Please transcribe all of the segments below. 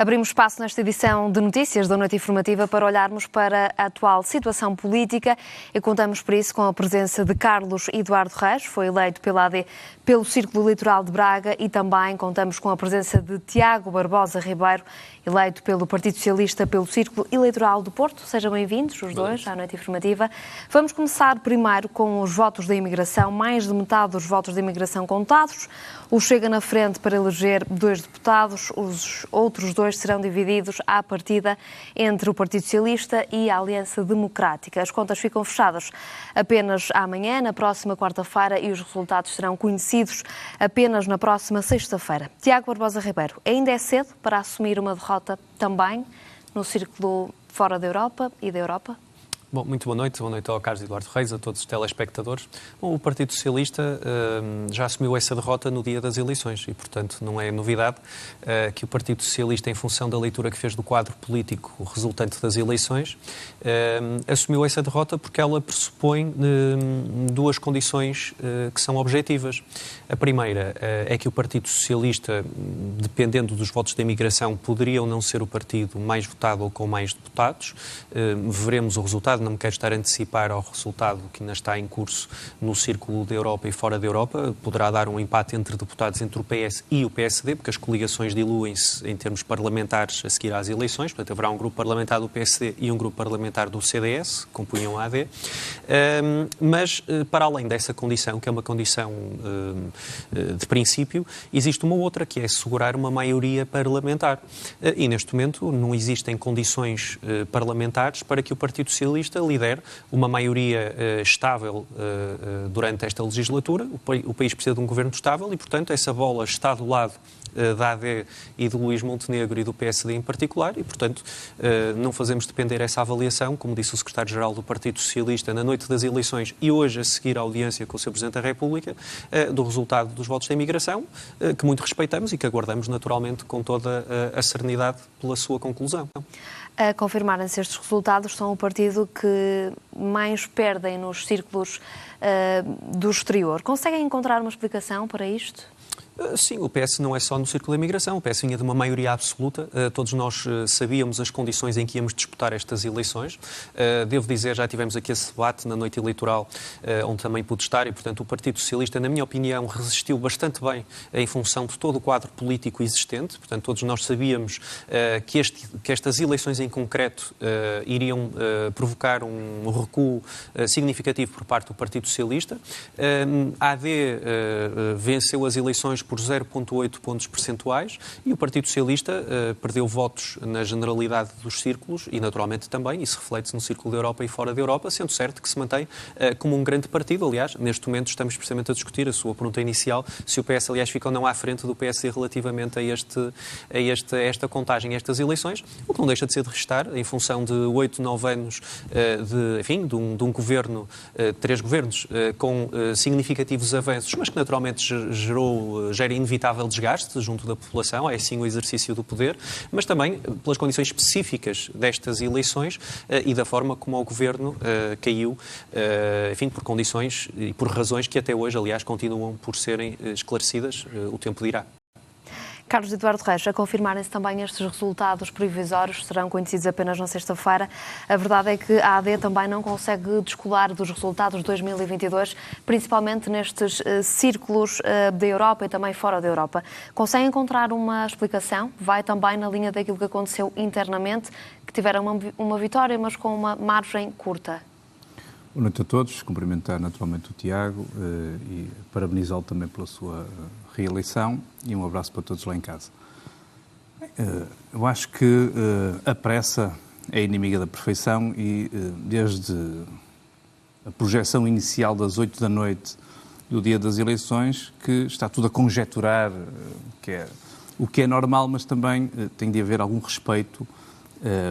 Abrimos espaço nesta edição de notícias da Noite Informativa para olharmos para a atual situação política e contamos por isso com a presença de Carlos Eduardo Reis, foi eleito pela AD pelo Círculo Eleitoral de Braga, e também contamos com a presença de Tiago Barbosa Ribeiro, eleito pelo Partido Socialista pelo Círculo Eleitoral do Porto. Sejam bem-vindos os dois à Noite Informativa. Vamos começar primeiro com os votos da imigração. Mais de metade dos votos da imigração contados. O Chega na frente para eleger 2 deputados. Os outros 2 serão divididos à partida entre o Partido Socialista e a Aliança Democrática. As contas ficam fechadas apenas amanhã, na próxima quarta-feira, e os resultados serão conhecidos apenas na próxima sexta-feira. Tiago Barbosa Ribeiro, ainda é cedo para assumir uma derrota também no círculo fora da Europa e da Europa? Bom, muito boa noite ao Carlos Eduardo Reis, a todos os telespectadores. Bom, o Partido Socialista já assumiu essa derrota no dia das eleições e, portanto, não é novidade que o Partido Socialista, em função da leitura que fez do quadro político resultante das eleições, assumiu essa derrota porque ela pressupõe 2 condições que são objetivas. A primeira é que o Partido Socialista, dependendo dos votos da imigração, poderia ou não ser o partido mais votado ou com mais deputados. Veremos o resultado. Não me quero estar a antecipar ao resultado que ainda está em curso no círculo da Europa e fora da Europa. Poderá dar um empate entre deputados entre o PS e o PSD, porque as coligações diluem-se em termos parlamentares a seguir às eleições. Portanto, haverá um grupo parlamentar do PSD e um grupo parlamentar do CDS, que compunham a AD. Mas, para além dessa condição, que é uma condição de princípio, existe uma outra, que é assegurar uma maioria parlamentar. E, neste momento, não existem condições parlamentares para que o Partido Socialista lidere uma maioria estável durante esta legislatura. O país precisa de um governo estável e, portanto, essa bola está do lado da AD e do Luís Montenegro e do PSD em particular e, portanto, não fazemos depender essa avaliação, como disse o secretário-geral do Partido Socialista na noite das eleições e hoje a seguir à audiência com o Sr. Presidente da República, do resultado dos votos da imigração, que muito respeitamos e que aguardamos naturalmente com toda a serenidade pela sua conclusão. A confirmarem-se estes resultados, são o partido que mais perdem nos círculos do exterior. Conseguem encontrar uma explicação para isto? Sim, o PS não é só no círculo da imigração, o PS vinha de uma maioria absoluta, todos nós sabíamos as condições em que íamos disputar estas eleições. Devo dizer, já tivemos aqui esse debate na noite eleitoral, onde também pude estar, e portanto o Partido Socialista, na minha opinião, resistiu bastante bem em função de todo o quadro político existente. Portanto, todos nós sabíamos que estas eleições em concreto iriam provocar um recuo significativo por parte do Partido Socialista. A AD venceu as eleições por 0,8 pontos percentuais e o Partido Socialista perdeu votos na generalidade dos círculos e, naturalmente, também isso reflete-se no círculo da Europa e fora da Europa, sendo certo que se mantém como um grande partido. Aliás, neste momento estamos precisamente a discutir a sua pergunta inicial, se o PS, aliás, fica ou não à frente do PSD relativamente a esta contagem, a estas eleições, o que não deixa de ser de restar, em função de 8, 9 anos de um governo, 3 governos, com significativos avanços, mas que naturalmente gera inevitável desgaste junto da população, é sim o exercício do poder, mas também pelas condições específicas destas eleições e da forma como o governo caiu, por condições e por razões que até hoje, aliás, continuam por serem esclarecidas, o tempo dirá. Carlos Eduardo Reis, a confirmarem-se também estes resultados provisórios, serão conhecidos apenas na sexta-feira. A verdade é que a AD também não consegue descolar dos resultados de 2022, principalmente nestes círculos da Europa e também fora da Europa. Consegue encontrar uma explicação? Vai também na linha daquilo que aconteceu internamente, que tiveram uma vitória, mas com uma margem curta? Boa noite a todos. Cumprimentar naturalmente o Tiago e parabenizá-lo também pela sua reeleição e um abraço para todos lá em casa. Eu acho que a pressa é inimiga da perfeição e desde a projeção inicial das 8 da noite do dia das eleições que está tudo a conjecturar o que é normal, mas também tem de haver algum respeito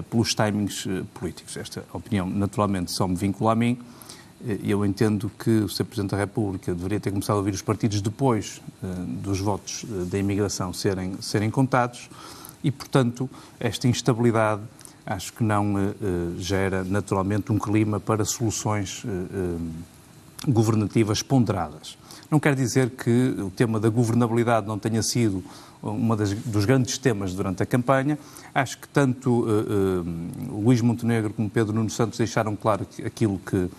pelos timings políticos. Esta opinião, naturalmente, só me vincula a mim. Eu entendo que o Sr. Presidente da República deveria ter começado a ouvir os partidos depois dos votos da imigração serem contados e, portanto, esta instabilidade acho que não gera naturalmente um clima para soluções governativas ponderadas. Não quer dizer que o tema da governabilidade não tenha sido dos grandes temas durante a campanha. Acho que tanto Luís Montenegro como Pedro Nuno Santos deixaram claro aquilo que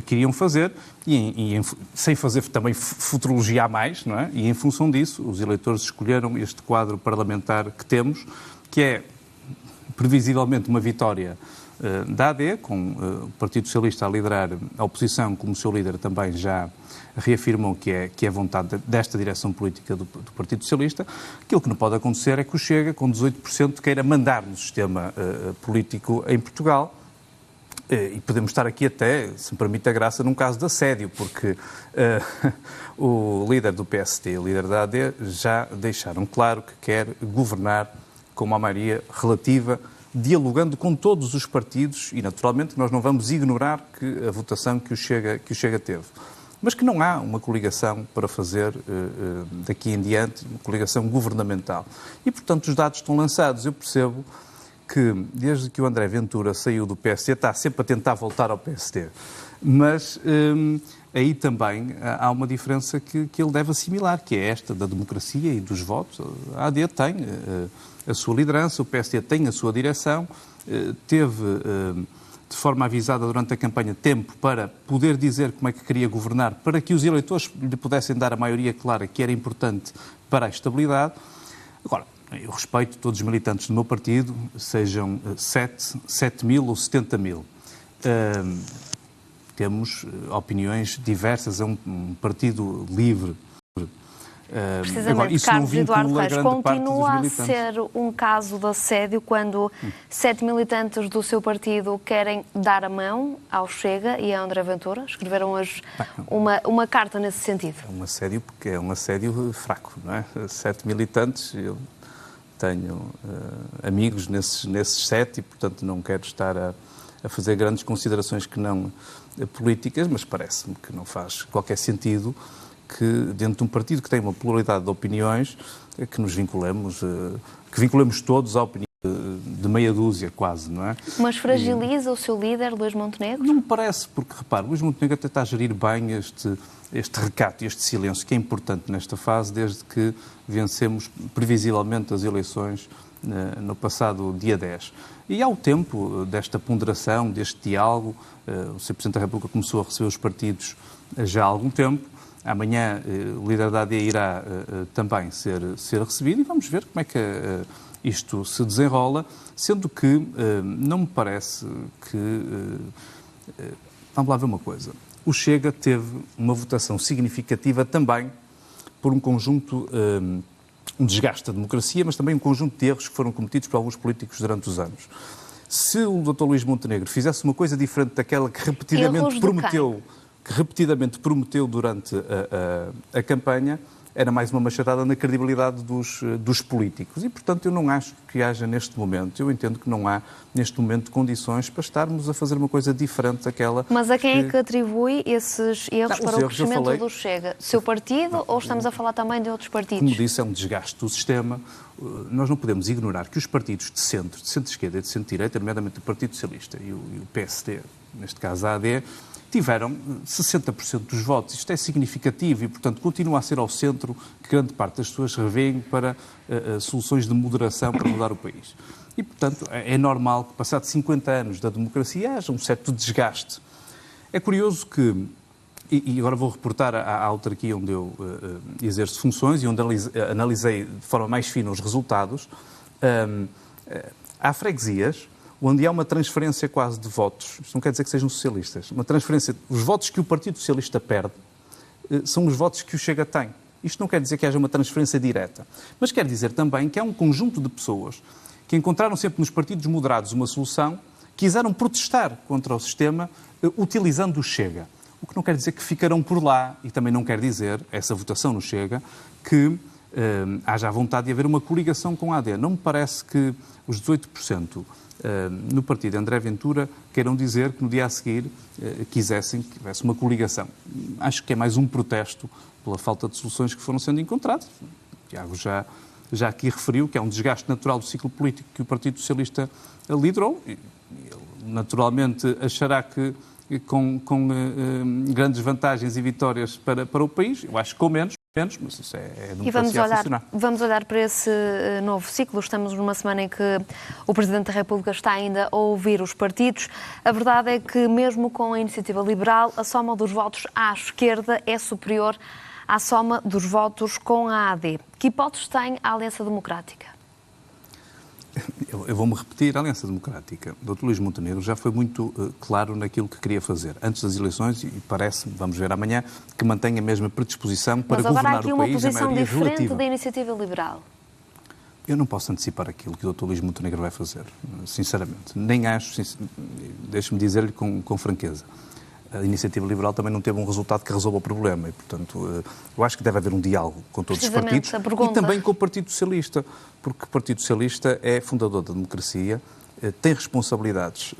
queriam fazer sem fazer também futurologia a mais, não é? E em função disso, os eleitores escolheram este quadro parlamentar que temos, que é previsivelmente uma vitória da AD, com o Partido Socialista a liderar a oposição, como o seu líder também já reafirmou que é vontade desta direção política do Partido Socialista. Aquilo que não pode acontecer é que o Chega, com 18%, queira mandar no sistema político em Portugal. E podemos estar aqui até, se me permite a graça, num caso de assédio, porque o líder do PST e o líder da AD já deixaram claro que quer governar com uma maioria relativa, dialogando com todos os partidos e, naturalmente, nós não vamos ignorar que a votação que o Chega teve. Mas que não há uma coligação para fazer daqui em diante, uma coligação governamental. E, portanto, os dados estão lançados. Eu percebo que, desde que o André Ventura saiu do PSD, está sempre a tentar voltar ao PSD. Mas aí também há uma diferença que ele deve assimilar, que é esta da democracia e dos votos. A AD tem a sua liderança, o PSD tem a sua direção, teve, de forma avisada durante a campanha, tempo para poder dizer como é que queria governar, para que os eleitores lhe pudessem dar a maioria clara que era importante para a estabilidade. Agora, eu respeito todos os militantes do meu partido, sejam 7 mil ou 70 mil. Temos opiniões diversas, é um partido livre. Precisamente, agora, isso Carlos não Eduardo vincula Reis, continua a ser um caso de assédio quando 7 militantes do seu partido querem dar a mão ao Chega e a André Ventura? Escreveram hoje uma carta nesse sentido. É um assédio porque é um assédio fraco, não é? 7 militantes, eu tenho amigos nesses 7 e, portanto, não quero estar a fazer grandes considerações que não políticas, mas parece-me que não faz qualquer sentido que, dentro de um partido que tem uma pluralidade de opiniões, que nos vinculemos, que vinculemos todos à opinião de meia dúzia, quase, não é? Mas fragiliza o seu líder, Luís Montenegro? Não me parece, porque, repare, Luís Montenegro até está a gerir bem este recato, este silêncio, que é importante nesta fase, desde que vencemos previsivelmente as eleições no passado dia 10. E há o tempo desta ponderação, deste diálogo. O Sr. Presidente da República começou a receber os partidos já há algum tempo. Amanhã o líder da AD irá também ser recebido e vamos ver como é que isto se desenrola, sendo que não me parece que... Vamos lá ver uma coisa. O Chega teve uma votação significativa também por um conjunto, um desgaste da democracia, mas também um conjunto de erros que foram cometidos por alguns políticos durante os anos. Se o Dr. Luís Montenegro fizesse uma coisa diferente daquela que repetidamente prometeu durante a campanha, era mais uma machadada na credibilidade dos políticos. E, portanto, eu não acho que haja neste momento, eu entendo que não há neste momento condições para estarmos a fazer uma coisa diferente daquela... Mas a quem é que atribui esses erros para o crescimento do Chega? Seu partido ou estamos a falar também de outros partidos? Como disse, é um desgaste do sistema. Nós não podemos ignorar que os partidos de centro-esquerda e de centro-direita, nomeadamente o Partido Socialista e o PSD, neste caso a AD, tiveram 60% dos votos. Isto é significativo e, portanto, continua a ser ao centro que grande parte das pessoas revêem para soluções de moderação para mudar o país. E, portanto, é normal que, passados 50 anos da democracia, haja um certo desgaste. É curioso que, e agora vou reportar à autarquia onde eu exerço funções e onde analisei de forma mais fina os resultados, há freguesias onde há uma transferência quase de votos, isto não quer dizer que sejam socialistas, uma transferência, os votos que o Partido Socialista perde são os votos que o Chega tem. Isto não quer dizer que haja uma transferência direta, mas quer dizer também que há um conjunto de pessoas que encontraram sempre nos partidos moderados uma solução, quiseram protestar contra o sistema utilizando o Chega. O que não quer dizer que ficarão por lá e também não quer dizer, essa votação no Chega, que haja a vontade de haver uma coligação com a AD. Não me parece que os 18% no partido de André Ventura queiram dizer que no dia a seguir quisessem que houvesse uma coligação. Acho que é mais um protesto pela falta de soluções que foram sendo encontradas. O Tiago já aqui referiu que é um desgaste natural do ciclo político que o Partido Socialista liderou. Ele naturalmente achará que com grandes vantagens e vitórias para o país, eu acho que com menos. menos, mas isso é e vamos olhar para esse novo ciclo. Estamos numa semana em que o Presidente da República está ainda a ouvir os partidos. A verdade é que, mesmo com a Iniciativa Liberal, a soma dos votos à esquerda é superior à soma dos votos com a AD. Que hipóteses tem a Aliança Democrática? Eu vou-me repetir, a Aliança Democrática. O Dr. Luís Montenegro já foi muito claro naquilo que queria fazer antes das eleições e parece-me, vamos ver amanhã, que mantém a mesma predisposição para governar o país em maioria relativa. Mas agora há aqui uma posição diferente da Iniciativa Liberal. Eu não posso antecipar aquilo que o Dr. Luís Montenegro vai fazer, sinceramente. Nem acho, deixe-me dizer-lhe com franqueza. A Iniciativa Liberal também não teve um resultado que resolva o problema e, portanto, eu acho que deve haver um diálogo com todos os partidos e também com o Partido Socialista, porque o Partido Socialista é fundador da democracia, tem responsabilidades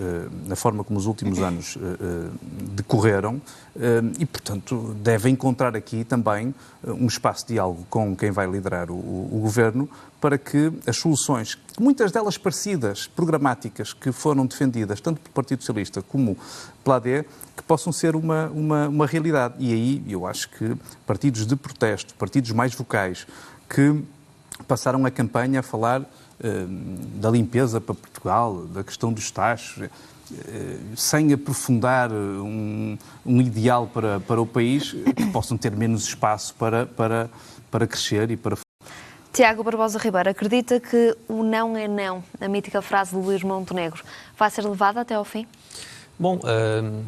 na forma como os últimos anos decorreram e, portanto, deve encontrar aqui também um espaço de diálogo com quem vai liderar o governo para que as soluções, muitas delas parecidas, programáticas, que foram defendidas tanto pelo Partido Socialista como pela AD, que possam ser uma realidade. E aí eu acho que partidos de protesto, partidos mais vocais, que passaram a campanha a falar da limpeza para Portugal, da questão dos taxos, sem aprofundar um ideal para o país, que possam ter menos espaço para crescer e para... Tiago Barbosa Ribeiro, acredita que o não é não, a mítica frase de Luís Montenegro, vai ser levada até ao fim? Bom,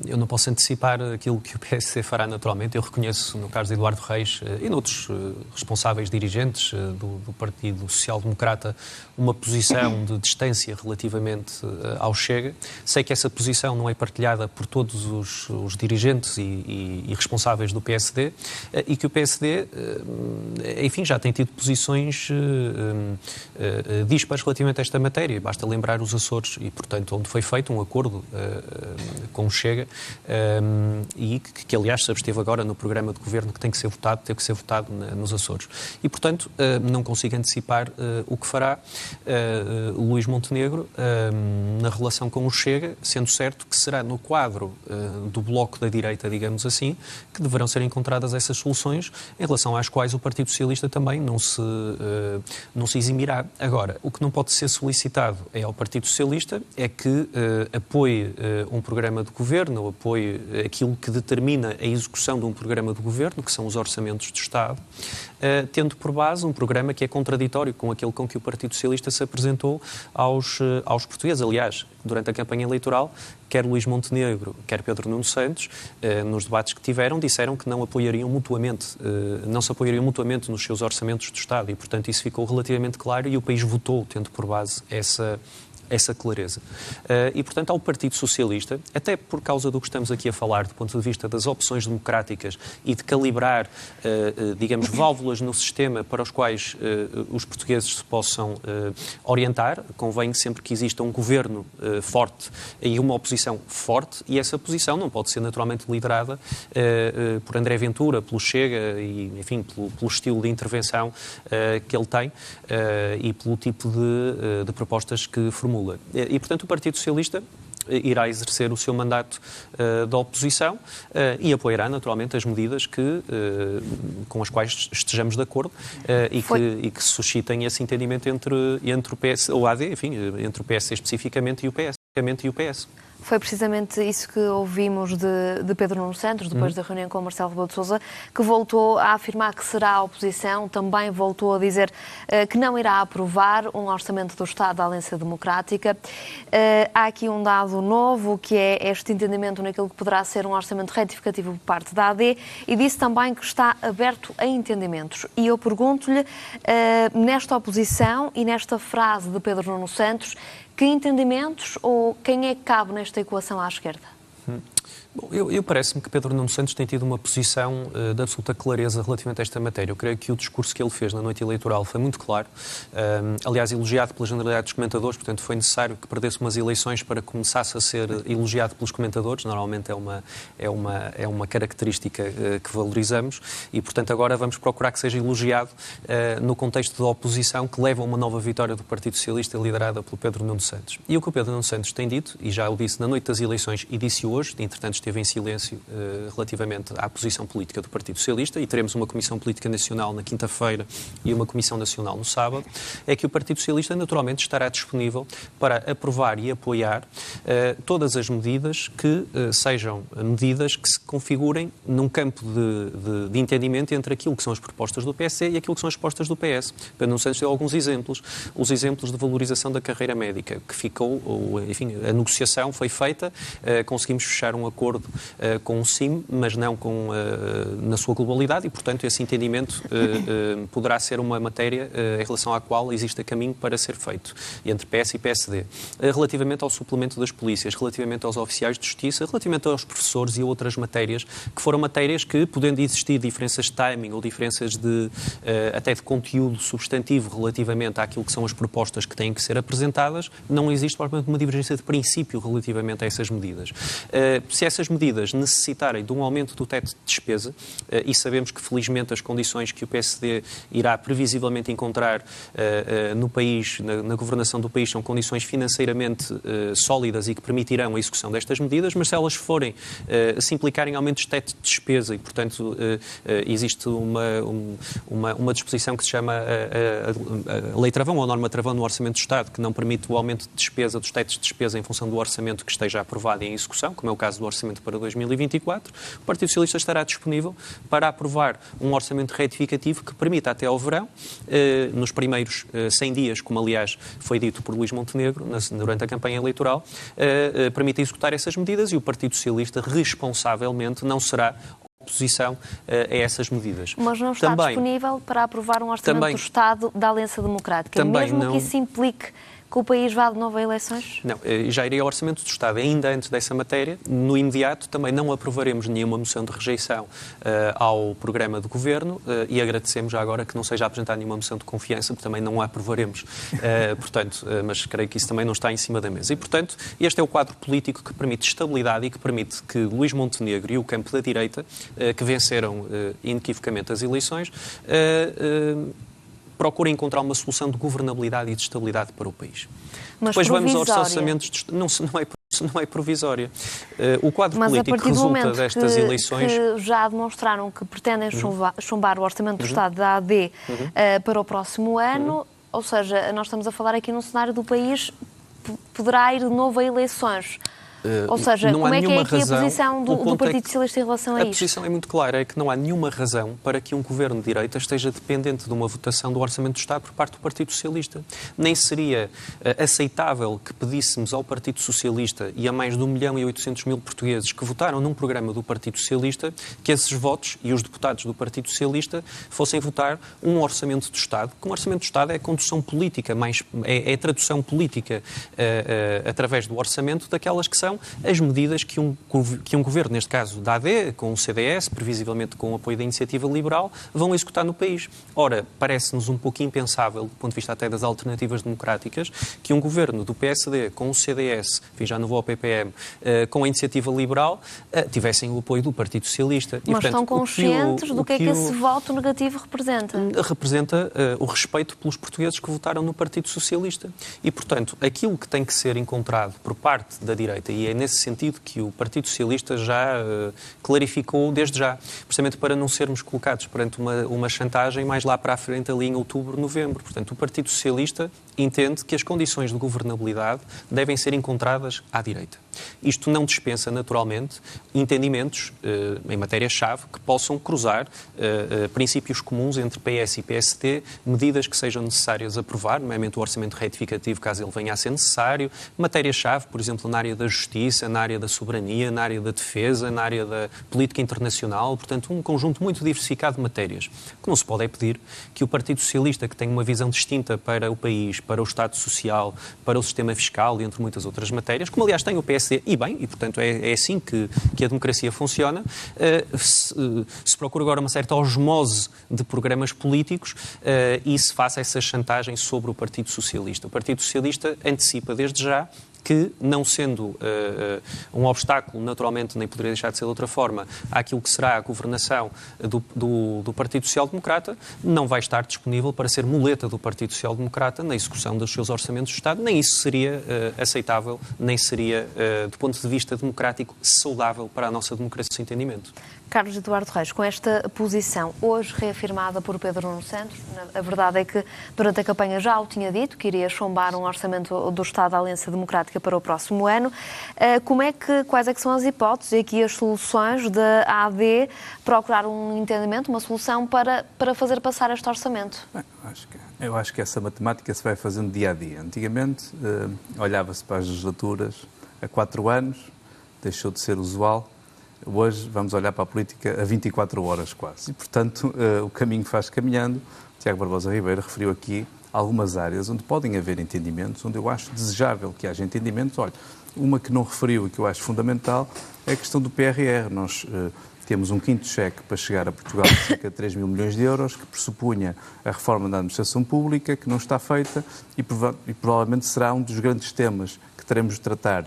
eu não posso antecipar aquilo que o PSD fará naturalmente. Eu reconheço, no caso de Eduardo Reis e noutros responsáveis dirigentes do Partido Social Democrata, uma posição de distância relativamente ao Chega. Sei que essa posição não é partilhada por todos os dirigentes e responsáveis do PSD e que o PSD, enfim, já tem tido posições dispares relativamente a esta matéria. Basta lembrar os Açores e, portanto, onde foi feito um acordo com o Chega e que, aliás, se absteve agora no programa de governo que tem que ser votado, teve que ser votado nos Açores. E, portanto, não consigo antecipar o que fará Luís Montenegro na relação com o Chega, sendo certo que será no quadro do bloco da direita, digamos assim, que deverão ser encontradas essas soluções, em relação às quais o Partido Socialista também não se eximirá. Agora, o que não pode ser solicitado ao Partido Socialista é que apoie um programa de governo, ou apoie aquilo que determina a execução de um programa de governo, que são os orçamentos do Estado, tendo por base um programa que é contraditório com aquele com que o Partido Socialista se apresentou aos portugueses. Aliás, durante a campanha eleitoral, quer Luís Montenegro, quer Pedro Nuno Santos, nos debates que tiveram, disseram que não se apoiariam mutuamente nos seus orçamentos do Estado e, portanto, isso ficou relativamente claro e o país votou, tendo por base essa clareza. E, portanto, ao Partido Socialista, até por causa do que estamos aqui a falar, do ponto de vista das opções democráticas e de calibrar, digamos, válvulas no sistema para os quais os portugueses se possam orientar, convém sempre que exista um governo forte e uma oposição forte, e essa posição não pode ser naturalmente liderada por André Ventura, pelo Chega e, enfim, pelo estilo de intervenção que ele tem e pelo tipo de propostas que formula. E, portanto, o Partido Socialista irá exercer o seu mandato da oposição e apoiará, naturalmente, as medidas com as quais estejamos de acordo e que suscitem esse entendimento entre o PS, ou AD, enfim, entre o PS especificamente e o PS. Foi precisamente isso que ouvimos de Pedro Nuno Santos, depois da reunião com Marcelo Rebelo de Sousa, que voltou a afirmar que será a oposição, também voltou a dizer que não irá aprovar um orçamento do Estado da Aliança Democrática. Há aqui um dado novo, que é este entendimento naquilo que poderá ser um orçamento retificativo por parte da AD, e disse também que está aberto a entendimentos. E eu pergunto-lhe, nesta oposição e nesta frase de Pedro Nuno Santos, que entendimentos ou quem é que cabe nesta equação à esquerda? Bom, eu parece-me que Pedro Nuno Santos tem tido uma posição de absoluta clareza relativamente a esta matéria. Eu creio que o discurso que ele fez na noite eleitoral foi muito claro, aliás, elogiado pela generalidade dos comentadores, portanto foi necessário que perdesse umas eleições para que começasse a ser elogiado pelos comentadores. Normalmente é uma característica que valorizamos e, portanto, agora vamos procurar que seja elogiado no contexto da oposição que leva a uma nova vitória do Partido Socialista liderada pelo Pedro Nuno Santos. E o que o Pedro Nuno Santos tem dito, e já o disse na noite das eleições e disse hoje, entretanto entretanto, esteve em silêncio relativamente à posição política do Partido Socialista, e teremos uma Comissão Política Nacional na quinta-feira e uma Comissão Nacional no sábado, é que o Partido Socialista naturalmente estará disponível para aprovar e apoiar todas as medidas que sejam medidas que se configurem num campo de entendimento entre aquilo que são as propostas do PSD e aquilo que são as propostas do PS. Pedro Santos deu alguns exemplos. Os exemplos de valorização da carreira médica, que ficou, enfim, a negociação foi feita, conseguimos fechar um acordo com o CIM, mas não na sua globalidade, e, portanto, esse entendimento poderá ser uma matéria em relação à qual existe caminho para ser feito entre PS e PSD. Relativamente ao suplemento das polícias, relativamente aos oficiais de justiça, relativamente aos professores e outras matérias, que foram matérias que, podendo existir diferenças de timing ou diferenças até de conteúdo substantivo relativamente àquilo que são as propostas que têm que ser apresentadas, não existe, provavelmente, uma divergência de princípio relativamente a essas medidas. Se essas medidas necessitarem de um aumento do teto de despesa, e sabemos que, felizmente, as condições que o PSD irá previsivelmente encontrar no país, na governação do país, são condições financeiramente sólidas e que permitirão a execução destas medidas, mas se elas forem, se implicarem aumentos de teto de despesa e, portanto, existe uma disposição que se chama a Lei Travão, ou a Norma Travão no Orçamento do Estado, que não permite o aumento de despesa, dos tetos de despesa em função do orçamento que esteja aprovado e em execução, como é o caso do orçamento para 2024, o Partido Socialista estará disponível para aprovar um orçamento retificativo que permita até ao verão, nos primeiros 100 dias, como aliás foi dito por Luís Montenegro durante a campanha eleitoral, permita executar essas medidas, e o Partido Socialista responsavelmente não será oposição a essas medidas. Mas não está disponível para aprovar um orçamento do Estado da Aliança Democrática, mesmo que isso implique que o país vá de novo a eleições? Não, já iria ao Orçamento do Estado. Ainda antes dessa matéria, no imediato, também não aprovaremos nenhuma moção de rejeição ao programa do Governo, e agradecemos já agora que não seja apresentada nenhuma moção de confiança, porque também não a aprovaremos. Portanto, mas creio que isso também não está em cima da mesa. E, portanto, este é o quadro político que permite estabilidade e que permite que Luís Montenegro e o campo da direita, que venceram inequivocamente as eleições, procura encontrar uma solução de governabilidade e de estabilidade para o país. Mas depois vamos aos provisória. Orçamentos... Não é provisória. O quadro Mas político que resulta destas eleições... que já demonstraram que pretendem chumbar o Orçamento do Estado da AD para o próximo ano, ou seja, nós estamos a falar aqui num cenário do país poderá ir de novo a eleições. Ou seja, como é que é aqui a posição do Partido Socialista em relação a isto? A posição é muito clara, é que não há nenhuma razão para que um governo de direita esteja dependente de uma votação do Orçamento do Estado por parte do Partido Socialista. Nem seria aceitável que pedíssemos ao Partido Socialista e a mais de 1.800.000 portugueses que votaram num programa do Partido Socialista, que esses votos e os deputados do Partido Socialista fossem votar um Orçamento do Estado, que um Orçamento do Estado é a condução política, é a tradução política através do Orçamento daquelas que são as medidas que um governo, neste caso da AD, com o CDS, previsivelmente com o apoio da Iniciativa Liberal, vão executar no país. Ora, parece-nos um pouco impensável, do ponto de vista até das alternativas democráticas, que um governo do PSD, com o CDS, enfim, já não vou ao PPM, com a Iniciativa Liberal, tivessem o apoio do Partido Socialista. Mas portanto, estão conscientes do que é que esse voto negativo representa? Representa o respeito pelos portugueses que votaram no Partido Socialista. E, portanto, aquilo que tem que ser encontrado por parte da direita, e é nesse sentido que o Partido Socialista já clarificou desde já, precisamente para não sermos colocados perante uma chantagem mais lá para a frente, ali em outubro, novembro. Portanto, o Partido Socialista entende que as condições de governabilidade devem ser encontradas à direita. Isto não dispensa, naturalmente, entendimentos em matéria-chave que possam cruzar princípios comuns entre PS e PSD, medidas que sejam necessárias aprovar, nomeadamente o orçamento retificativo, caso ele venha a ser necessário, matéria-chave, por exemplo, na área da justiça, na área da soberania, na área da defesa, na área da política internacional, portanto, um conjunto muito diversificado de matérias. O que não se pode é pedir que o Partido Socialista, que tem uma visão distinta para o país, para o Estado Social, para o sistema fiscal e entre muitas outras matérias, como aliás tem o PSD, e bem, e portanto é assim que a democracia funciona, se procura agora uma certa osmose de programas políticos e se faça essa chantagem sobre o Partido Socialista. O Partido Socialista antecipa desde já que, não sendo um obstáculo, naturalmente nem poderia deixar de ser de outra forma, àquilo que será a governação do Partido Social Democrata, não vai estar disponível para ser muleta do Partido Social Democrata na execução dos seus orçamentos do Estado, nem isso seria aceitável, nem seria, do ponto de vista democrático, saudável para a nossa democracia e entendimento. Carlos Eduardo Reis, com esta posição hoje reafirmada por Pedro Nuno Santos, a verdade é que durante a campanha já o tinha dito, que iria chumbar um orçamento do Estado da Aliança Democrática para o próximo ano. Quais é que são as hipóteses e aqui as soluções da AD procurar um entendimento, uma solução para fazer passar este orçamento? Bem, eu acho que essa matemática se vai fazendo dia a dia. Antigamente olhava-se para as legislaturas a 4 anos, deixou de ser usual. Hoje vamos olhar para a política a 24 horas quase. E, portanto, o caminho faz caminhando. Tiago Barbosa Ribeiro referiu aqui algumas áreas onde podem haver entendimentos, onde eu acho desejável que haja entendimentos. Olha, uma que não referiu e que eu acho fundamental é a questão do PRR. Nós temos um quinto cheque para chegar a Portugal de cerca de 3 mil milhões de euros, que pressupunha a reforma da administração pública, que não está feita e provavelmente será um dos grandes temas que teremos de tratar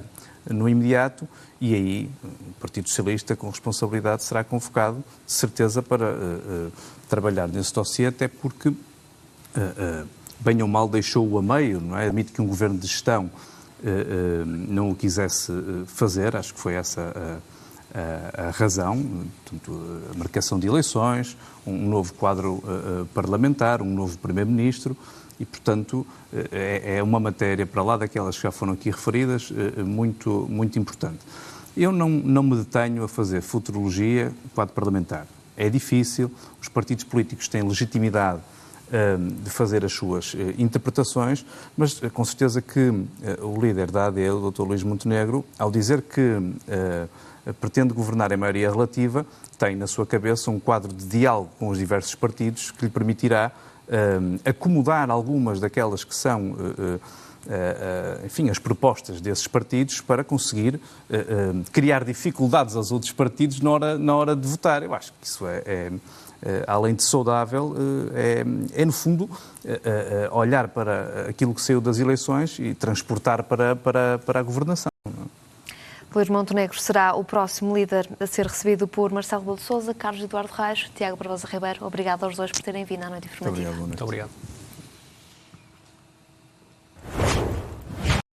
no imediato, e aí o Partido Socialista, com responsabilidade, será convocado, de certeza, para trabalhar nesse dossiê, até porque, bem ou mal, deixou-o a meio, não é? Admite que um governo de gestão não o quisesse fazer, acho que foi essa a razão, portanto, a marcação de eleições, um novo quadro parlamentar, um novo Primeiro-Ministro, e, portanto, é uma matéria, para lá daquelas que já foram aqui referidas, muito, muito importante. Eu não me detenho a fazer futurologia do quadro parlamentar. É difícil, os partidos políticos têm legitimidade de fazer as suas interpretações, mas com certeza que o líder da AD, o Dr. Luís Montenegro, ao dizer que pretende governar em maioria relativa, tem na sua cabeça um quadro de diálogo com os diversos partidos que lhe permitirá acomodar algumas daquelas que são, enfim, as propostas desses partidos para conseguir criar dificuldades aos outros partidos na hora de votar. Eu acho que isso além de saudável, no fundo, olhar para aquilo que saiu das eleições e transportar para a governação. Luís Montenegro será o próximo líder a ser recebido por Marcelo Rebelo de Sousa, Carlos Eduardo Reis, Tiago Barbosa Ribeiro. Obrigado aos dois por terem vindo à Noite Informativa. Muito obrigado. Muito obrigado.